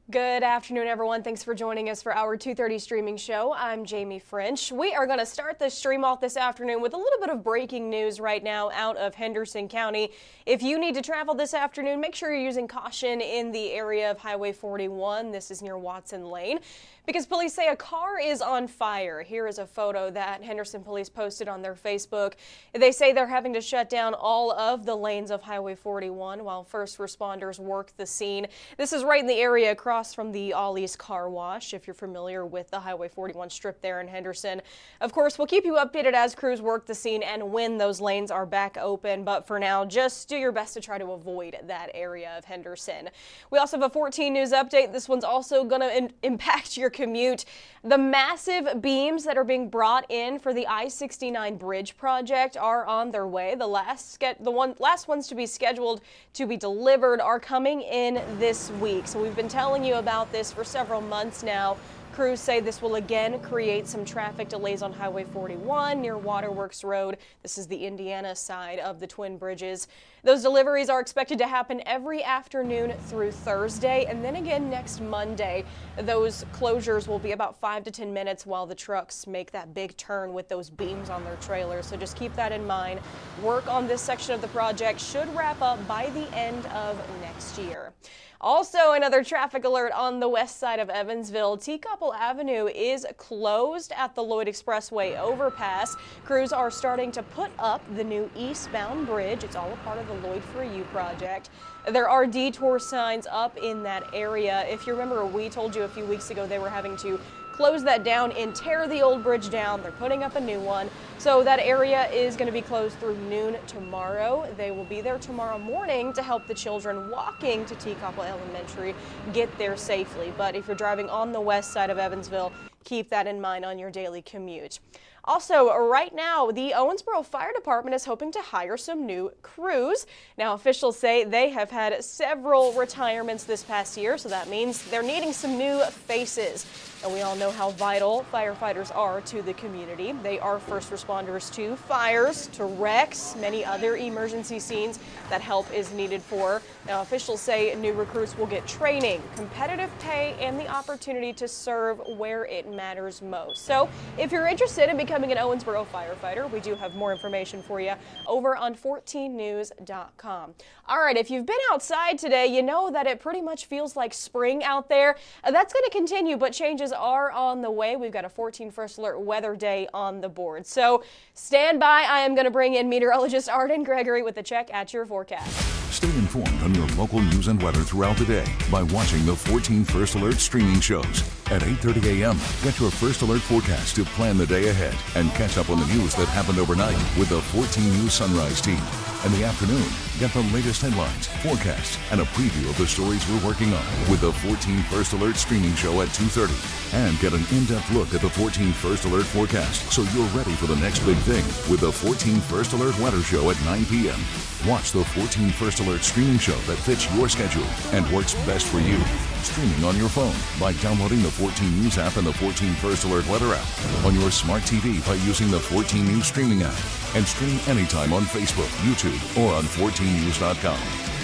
Good afternoon, everyone. Thanks for joining us for our 2:30 streaming show. I'm Jamie French. We are going to start the stream off this afternoon with a little bit of breaking news right now out of Henderson County. If you need to travel this afternoon, make sure you're using caution in the area of Highway 41. This is near Watson Lane, because police say a car is on fire. Here is a photo that Henderson police posted on their Facebook. They say they're having to shut down all of the lanes of Highway 41 while first responders work the scene. This is right in the area across from the Ollie's Car Wash, if you're familiar with the Highway 41 strip there in Henderson. Of course, we'll keep you updated as crews work the scene and when those lanes are back open, but for now, just do your best to try to avoid that area of Henderson. We also have a 14 news update. This one's also going to impact your commute. The massive beams that are being brought in for the I-69 bridge project are on their way. The last ones to be scheduled to be delivered are coming in this week. So we've been telling you about this for several months now. Crews say this will again create some traffic delays on Highway 41 near Waterworks Road. This is the Indiana side of the Twin Bridges. Those deliveries are expected to happen every afternoon through Thursday and then again next Monday. Those closures will be about 5 to 10 minutes while the trucks make that big turn with those beams on their trailers. So just keep that in mind. Work on this section of the project should wrap up by the end of next year. Also, another traffic alert on the west side of Evansville. Teacup Avenue is closed at the Lloyd Expressway overpass. Crews are starting to put up the new eastbound bridge. It's all a part of the Lloyd For You project. There are detour signs up in that area. If you remember, we told you a few weeks ago they were having to close that down and tear the old bridge down. They're putting up a new one. So that area is going to be closed through noon tomorrow. They will be there tomorrow morning to help the children walking to Teacup Elementary get there safely. But if you're driving on the west side of Evansville, keep that in mind on your daily commute. Also, right now, the Owensboro Fire Department is hoping to hire some new crews. Now, officials say they have had several retirements this past year, so that means they're needing some new faces. And we all know how vital firefighters are to the community. They are first responders to fires, to wrecks, many other emergency scenes that help is needed for. Now, officials say new recruits will get training, competitive pay, and the opportunity to serve where it matters most. So if you're interested in becoming an Owensboro firefighter, we do have more information for you over on 14news.com. All right, if you've been outside today, you know that it pretty much feels like spring out there. That's going to continue, but changes are on the way. We've got a 14 First Alert weather day on the board. So stand by. I am going to bring in meteorologist Arden Gregory with a check at your forecast. Stay informed on your local news and weather throughout the day by watching the 14 First Alert streaming shows. At 8:30 a.m., get your First Alert forecast to plan the day ahead and catch up on the news that happened overnight with the 14 News Sunrise team. In the afternoon, get the latest headlines, forecasts, and a preview of the stories we're working on with the 14 First Alert streaming show at 2:30. And get an in-depth look at the 14 First Alert forecast so you're ready for the next big thing with the 14 First Alert weather show at 9 p.m. Watch the 14 First Alert streaming show that fits your schedule and works best for you. Streaming on your phone by downloading the 14 News app and the 14 First Alert weather app. On your smart TV by using the 14 News streaming app. And stream anytime on Facebook, YouTube, or on 14news.com.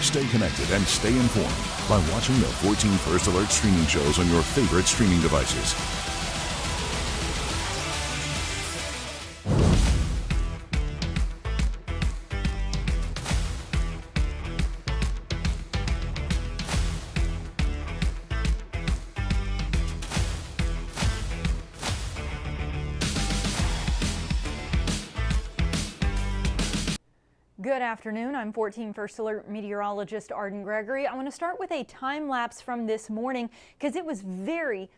Stay connected and stay informed by watching the 14 First Alert streaming shows on your favorite streaming devices. Good afternoon. I'm 14 First Alert meteorologist Arden Gregory. I want to start with a time lapse from this morning because it was very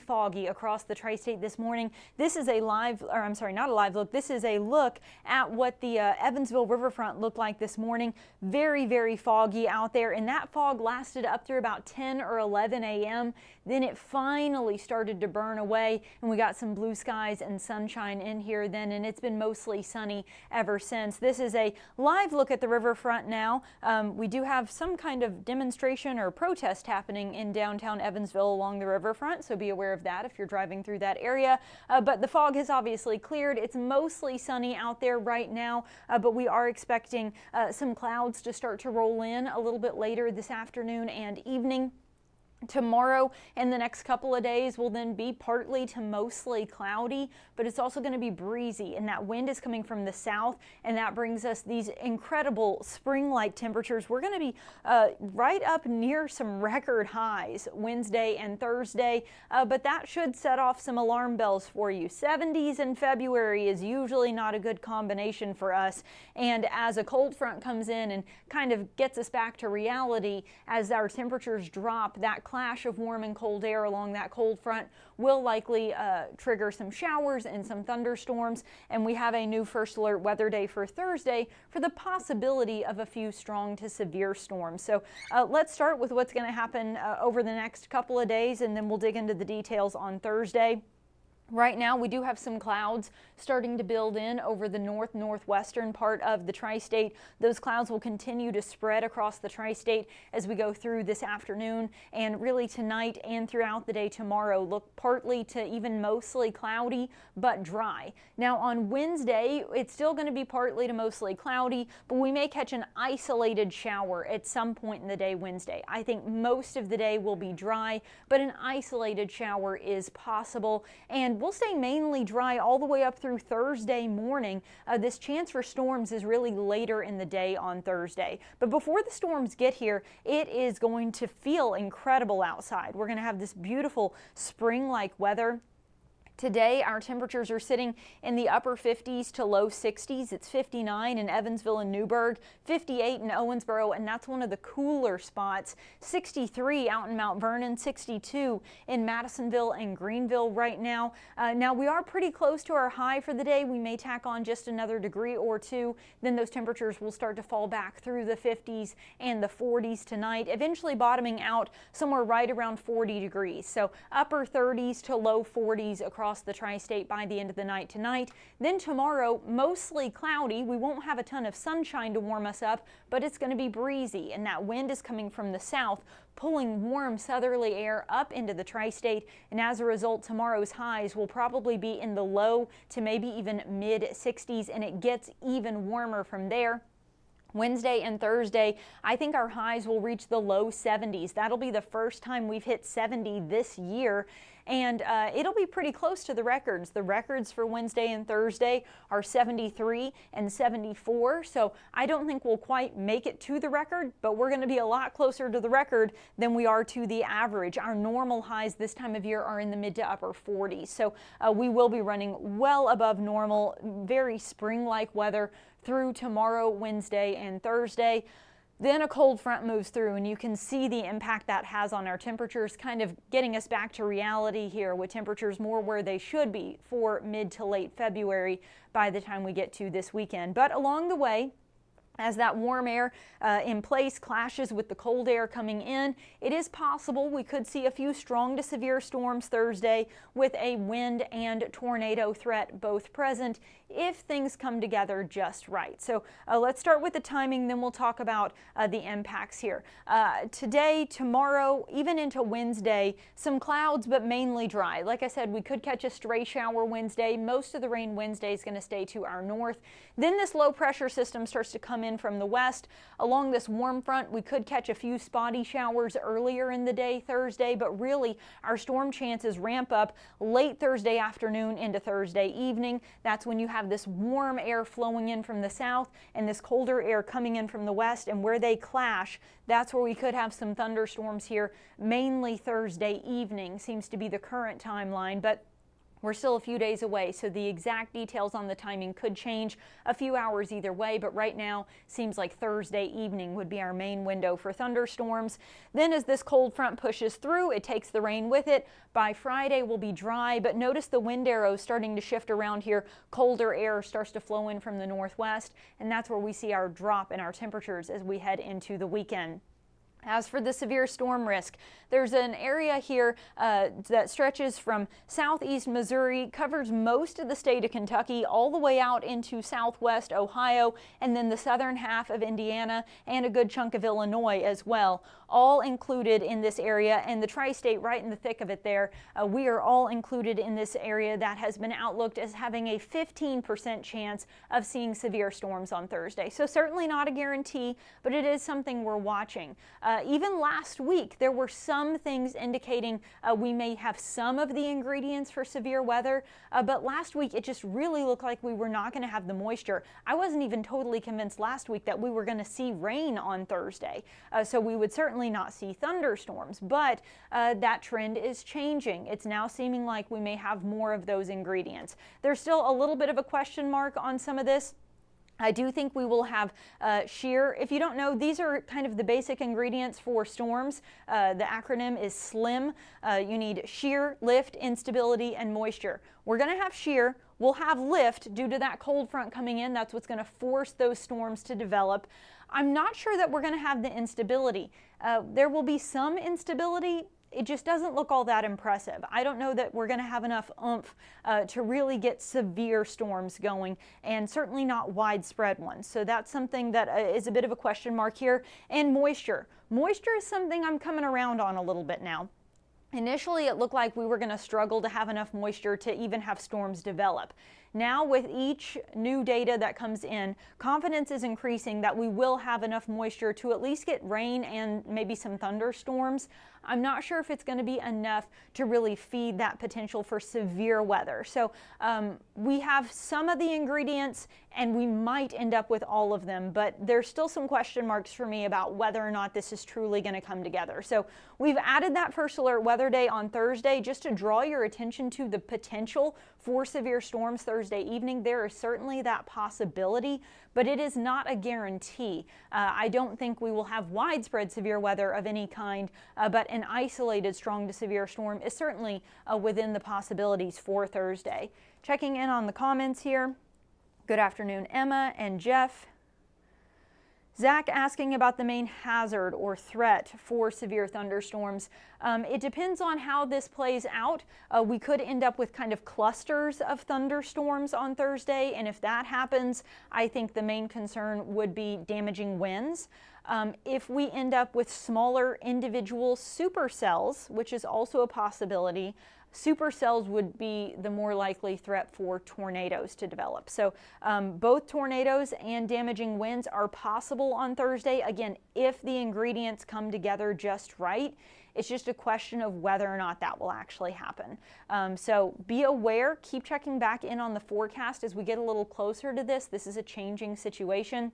foggy across the tri-state this morning. This is a live, or I'm sorry, not a live look. This is a look at what the Evansville riverfront looked like this morning. Very foggy out there, and that fog lasted up through about 10 or 11 a.m. Then it finally started to burn away, and we got some blue skies and sunshine in here then, and it's been mostly sunny ever since. This is a live look at the riverfront now. We do have some kind of demonstration or protest happening in downtown Evansville along the riverfront, so be aware of that if you're driving through that area. But the fog has obviously cleared. It's mostly sunny out there right now, but we are expecting some clouds to start to roll in a little bit later this afternoon and evening. Tomorrow and the next couple of days will then be partly to mostly cloudy, but it's also going to be breezy, and that wind is coming from the south, and that brings us these incredible spring-like temperatures. We're going to be right up near some record highs Wednesday and Thursday, but that should set off some alarm bells for you. 70s in February is usually not a good combination for us, and as a cold front comes in and kind of gets us back to reality, as our temperatures drop, that clash of warm and cold air along that cold front will likely trigger some showers and some thunderstorms, and we have a new first alert weather day for Thursday for the possibility of a few strong to severe storms. So let's start with what's going to happen over the next couple of days, and then we'll dig into the details on Thursday. Right now, we do have some clouds starting to build in over the northwestern part of the tri-state. Those clouds will continue to spread across the tri-state as we go through this afternoon, and really tonight and throughout the day tomorrow look partly to even mostly cloudy but dry. Now on Wednesday, it's still going to be partly to mostly cloudy, but we may catch an isolated shower at some point in the day Wednesday. I think most of the day will be dry, but an isolated shower is possible, and we'll stay mainly dry all the way up through Thursday morning. This chance for storms is really later in the day on Thursday. But before the storms get here, it is going to feel incredible outside. We're going to have this beautiful spring-like weather. Today, our temperatures are sitting in the upper 50s to low 60s. It's 59 in Evansville and Newburgh, 58 in Owensboro, and that's one of the cooler spots. 63 out in Mount Vernon, 62 in Madisonville and Greenville right now. Now, we are pretty close to our high for the day. We may tack on just another degree or two. Then those temperatures will start to fall back through the 50s and the 40s tonight, eventually bottoming out somewhere right around 40 degrees. So upper 30s to low 40s across the tri-state by the end of the night tonight. Then tomorrow, mostly cloudy. We won't have a ton of sunshine to warm us up, but it's going to be breezy, and that wind is coming from the south, pulling warm southerly air up into the tri-state, and as a result, tomorrow's highs will probably be in the low to maybe even mid 60s, and it gets even warmer from there. Wednesday and Thursday, I think our highs will reach the low 70s. That'll be the first time we've hit 70 this year, and it'll be pretty close to the records. The records for Wednesday and Thursday are 73 and 74, so I don't think we'll quite make it to the record, but we're going to be a lot closer to the record than we are to the average. Our normal highs this time of year are in the mid to upper 40s, so we will be running well above normal, very spring-like weather through tomorrow, Wednesday, and Thursday. Then a cold front moves through, and you can see the impact that has on our temperatures, kind of getting us back to reality here with temperatures more where they should be for mid to late February by the time we get to this weekend. But along the way, as that warm air in place clashes with the cold air coming in, it is possible we could see a few strong to severe storms Thursday with a wind and tornado threat both present if things come together just right. So let's start with the timing, then we'll talk about the impacts here. Today, tomorrow, even into Wednesday, some clouds but mainly dry. Like I said, we could catch a stray shower Wednesday. Most of the rain Wednesday is going to stay to our north. Then this low pressure system starts to come in from the west. Along this warm front, we could catch a few spotty showers earlier in the day Thursday, but really our storm chances ramp up late Thursday afternoon into Thursday evening. That's when you have this warm air flowing in from the south and this colder air coming in from the west, and where they clash, that's where we could have some thunderstorms here, mainly Thursday evening seems to be the current timeline, but we're still a few days away, so the exact details on the timing could change a few hours either way, but right now seems like Thursday evening would be our main window for thunderstorms. Then as this cold front pushes through, it takes the rain with it. By Friday we'll be dry, but notice the wind arrows starting to shift around here. Colder air starts to flow in from the northwest, and that's where we see our drop in our temperatures as we head into the weekend. As for the severe storm risk, there's an area here that stretches from southeast Missouri, covers most of the state of Kentucky, all the way out into southwest Ohio, and then the southern half of Indiana and a good chunk of Illinois as well. all included in this area, and the tri-state right in the thick of it there. We are all included in this area that has been outlooked as having a 15% chance of seeing severe storms on Thursday. So certainly not a guarantee, but it is something we're watching. Even last week, there were some things indicating we may have some of the ingredients for severe weather, but last week it just really looked like we were not going to have the moisture. I wasn't even totally convinced last week that we were going to see rain on Thursday, so we would certainly not see thunderstorms, but that trend is changing. It's now seeming like we may have more of those ingredients. There's still a little bit of a question mark on some of this. I do think we will have shear. If you don't know, these are kind of the basic ingredients for storms. The acronym is SLIM. You need shear, lift, instability, and moisture. We're going to have shear. We'll have lift due to that cold front coming in. That's what's going to force those storms to develop. I'm not sure that we're going to have the instability. There will be some instability. It just doesn't look all that impressive. I don't know that we're going to have enough oomph to really get severe storms going, and certainly not widespread ones. So that's something that is a bit of a question mark here. And moisture. Moisture is something I'm coming around on a little bit now. Initially, it looked like we were going to struggle to have enough moisture to even have storms develop. Now, with each new data that comes in, confidence is increasing that we will have enough moisture to at least get rain and maybe some thunderstorms. I'm not sure if it's going to be enough to really feed that potential for severe weather. So we have some of the ingredients, and we might end up with all of them, but there's still some question marks for me about whether or not this is truly going to come together. So we've added that first alert weather day on Thursday just to draw your attention to the potential for severe storms Thursday evening. There is certainly that possibility, but it is not a guarantee. I don't think we will have widespread severe weather of any kind, but an isolated strong to severe storm is certainly within the possibilities for Thursday. Checking in on the comments here. Good afternoon, Emma and Jeff. Zach asking about the main hazard or threat for severe thunderstorms. It depends on how this plays out. We could end up with kind of clusters of thunderstorms on Thursday, and if that happens, I think the main concern would be damaging winds. If we end up with smaller individual supercells, which is also a possibility, supercells would be the more likely threat for tornadoes to develop. So both tornadoes and damaging winds are possible on Thursday. Again, if the ingredients come together just right, it's just a question of whether or not that will actually happen. So be aware, keep checking back in on the forecast as we get a little closer to this. This is a changing situation,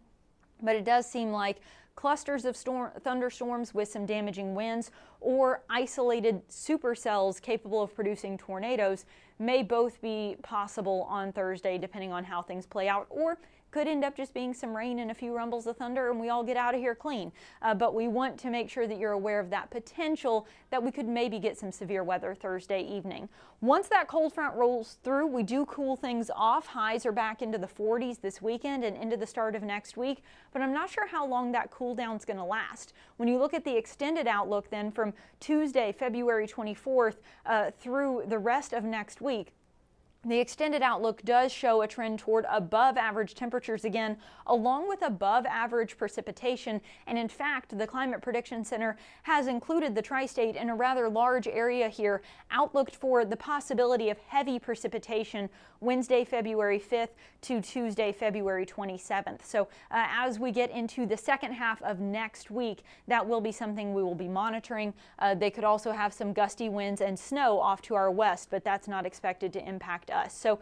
but it does seem like clusters of thunderstorms with some damaging winds or isolated supercells capable of producing tornadoes may both be possible on Thursday depending on how things play out, or could end up just being some rain and a few rumbles of thunder and we all get out of here clean. But we want to make sure that you're aware of that potential that we could maybe get some severe weather Thursday evening. Once that cold front rolls through, we do cool things off. Highs are back into the 40s this weekend and into the start of next week, but I'm not sure how long that cool down is going to last. When you look at the extended outlook then from Tuesday, February 24th through the rest of next week, the extended outlook does show a trend toward above average temperatures again, along with above average precipitation. And in fact, the Climate Prediction Center has included the tri-state in a rather large area here, outlooked for the possibility of heavy precipitation Wednesday, February 5th to Tuesday, February 27th. So as we get into the second half of next week, that will be something we will be monitoring. They could also have some gusty winds and snow off to our west, but that's not expected to impact us. So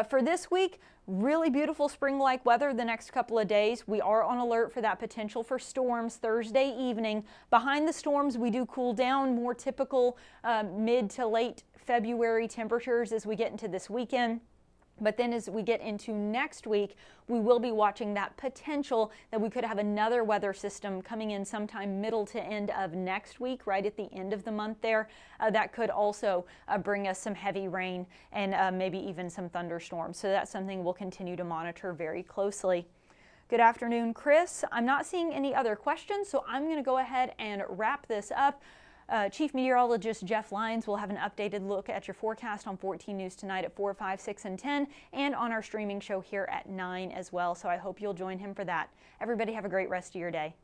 for this week, really beautiful spring-like weather the next couple of days. We are on alert for that potential for storms Thursday evening. Behind the storms, we do cool down, more typical mid to late February temperatures as we get into this weekend. But then as we get into next week, we will be watching that potential that we could have another weather system coming in sometime middle to end of next week, right at the end of the month there. That could also bring us some heavy rain and maybe even some thunderstorms. So that's something we'll continue to monitor very closely. Good afternoon, Chris. I'm not seeing any other questions, so I'm going to go ahead and wrap this up. Chief Meteorologist Jeff Lyons will have an updated look at your forecast on 14 News tonight at 4, 5, 6, and 10, and on our streaming show here at 9 as well. So I hope you'll join him for that. Everybody have a great rest of your day.